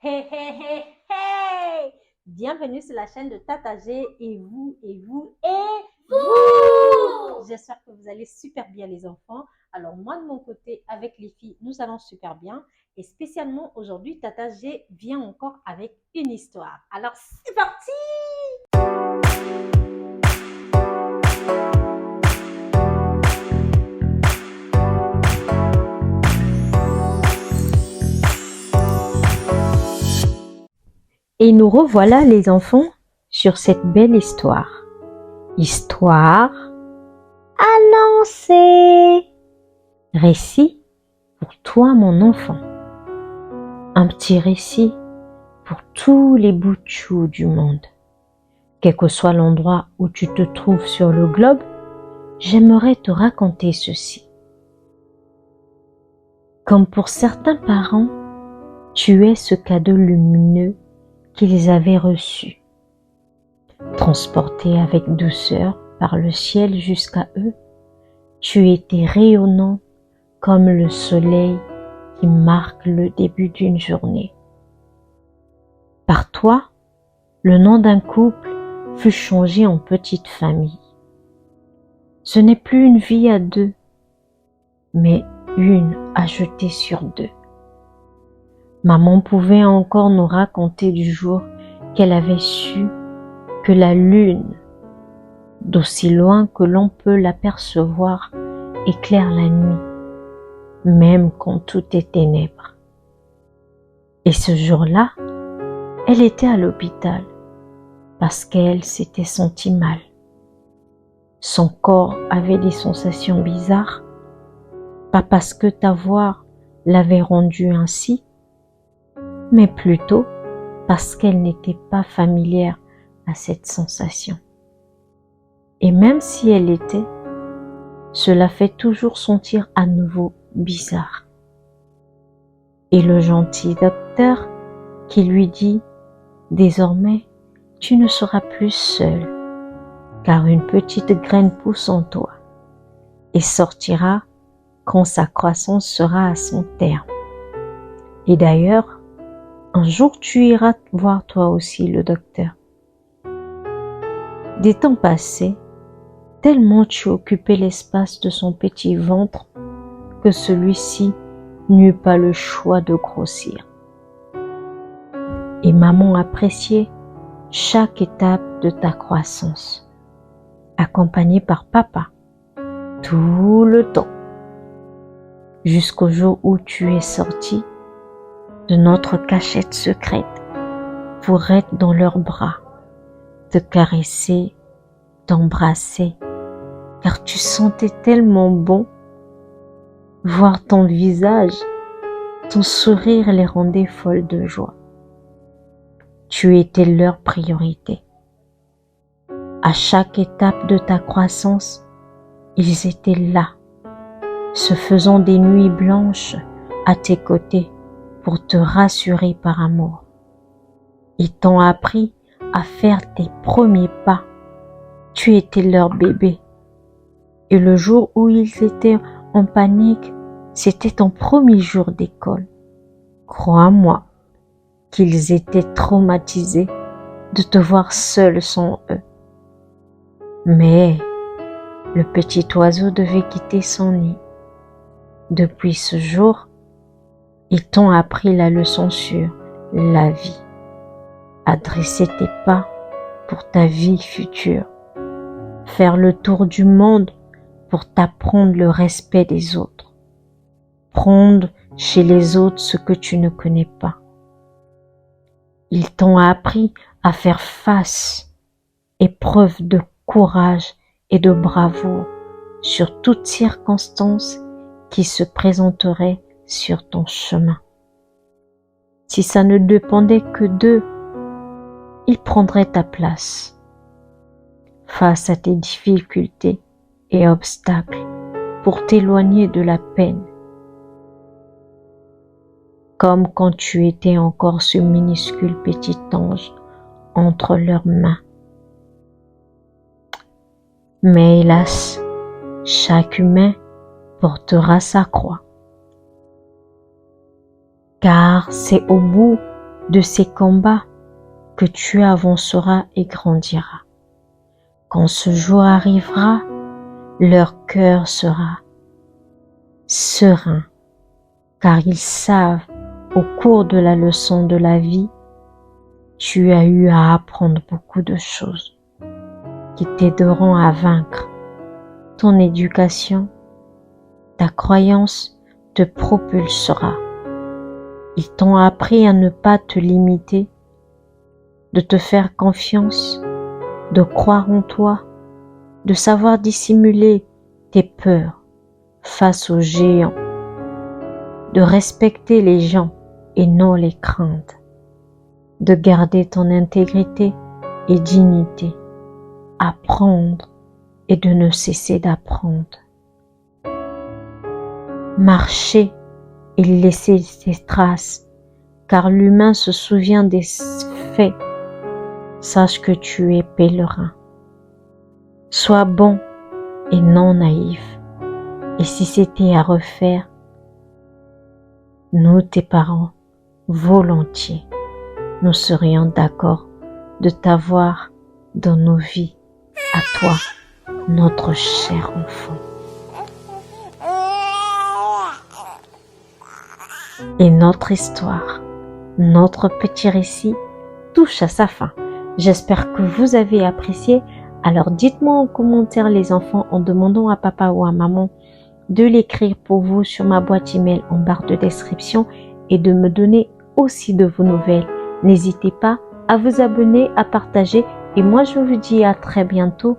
Hey, hey, hey, hey! Bienvenue sur la chaîne de Tata G et vous, et vous, et vous! J'espère que vous allez super bien les enfants. Alors moi de mon côté, avec les filles, nous allons super bien. Et spécialement aujourd'hui, Tata G vient encore avec une histoire. Alors c'est parti! Et nous revoilà les enfants sur cette belle histoire. Histoire annoncée. Récit pour toi mon enfant. Un petit récit pour tous les bouts de chou du monde. Quel que soit l'endroit où tu te trouves sur le globe, j'aimerais te raconter ceci. Comme pour certains parents, tu es ce cadeau lumineux qu'ils avaient reçu. Transporté avec douceur par le ciel jusqu'à eux, tu étais rayonnant comme le soleil qui marque le début d'une journée. Par toi, le nom d'un couple fut changé en petite famille. Ce n'est plus une vie à deux, mais une ajoutée sur deux. Maman pouvait encore nous raconter du jour qu'elle avait su que la lune, d'aussi loin que l'on peut l'apercevoir, éclaire la nuit, même quand tout est ténèbres. Et ce jour-là, elle était à l'hôpital parce qu'elle s'était sentie mal. Son corps avait des sensations bizarres, pas parce que ta voix l'avait rendue ainsi, mais plutôt parce qu'elle n'était pas familière à cette sensation. Et même si elle était, cela fait toujours sentir à nouveau bizarre. Et le gentil docteur qui lui dit « Désormais, tu ne seras plus seule, car une petite graine pousse en toi et sortira quand sa croissance sera à son terme. Et d'ailleurs, un jour tu iras voir toi aussi le docteur. » Des temps passés, tellement tu occupais l'espace de son petit ventre que celui-ci n'eut pas le choix de grossir. Et maman appréciait chaque étape de ta croissance, accompagnée par papa, tout le temps, jusqu'au jour où tu es sorti de notre cachette secrète pour être dans leurs bras, te caresser, t'embrasser, car tu sentais tellement bon. Voir ton visage, ton sourire les rendait folles de joie. Tu étais leur priorité. À chaque étape de ta croissance, ils étaient là, se faisant des nuits blanches à tes côtés pour te rassurer par amour. Ils t'ont appris à faire tes premiers pas. Tu étais leur bébé. Et le jour où ils étaient en panique, c'était ton premier jour d'école. Crois-moi qu'ils étaient traumatisés de te voir seul sans eux. Mais le petit oiseau devait quitter son nid. Depuis ce jour, ils t'ont appris la leçon sur la vie, à dresser tes pas pour ta vie future, faire le tour du monde pour t'apprendre le respect des autres, prendre chez les autres ce que tu ne connais pas. Ils t'ont appris à faire face, épreuve de courage et de bravoure sur toute circonstance qui se présenterait sur ton chemin. Si ça ne dépendait que d'eux, ils prendraient ta place. Face à tes difficultés et obstacles pour t'éloigner de la peine. Comme quand tu étais encore ce minuscule petit ange entre leurs mains. Mais hélas, chaque humain portera sa croix. Car c'est au bout de ces combats que tu avanceras et grandiras. Quand ce jour arrivera, leur cœur sera serein, car ils savent au cours de la leçon de la vie, tu as eu à apprendre beaucoup de choses qui t'aideront à vaincre. Ton éducation, ta croyance te propulsera. Ils t'ont appris à ne pas te limiter, de te faire confiance, de croire en toi, de savoir dissimuler tes peurs face aux géants, de respecter les gens et non les craindre, de garder ton intégrité et dignité, apprendre et de ne cesser d'apprendre. Marcher et laisser ses traces, car l'humain se souvient des faits. Sache que tu es pèlerin. Sois bon et non naïf. Et si c'était à refaire, nous, tes parents, volontiers, nous serions d'accord de t'avoir dans nos vies, à toi, notre cher enfant. Et notre histoire, notre petit récit touche à sa fin. J'espère que vous avez apprécié. Alors dites-moi en commentaire les enfants en demandant à papa ou à maman de l'écrire pour vous sur ma boîte email en barre de description et de me donner aussi de vos nouvelles. N'hésitez pas à vous abonner, à partager et moi je vous dis à très bientôt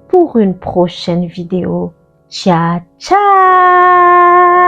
pour une prochaine vidéo. Ciao, ciao!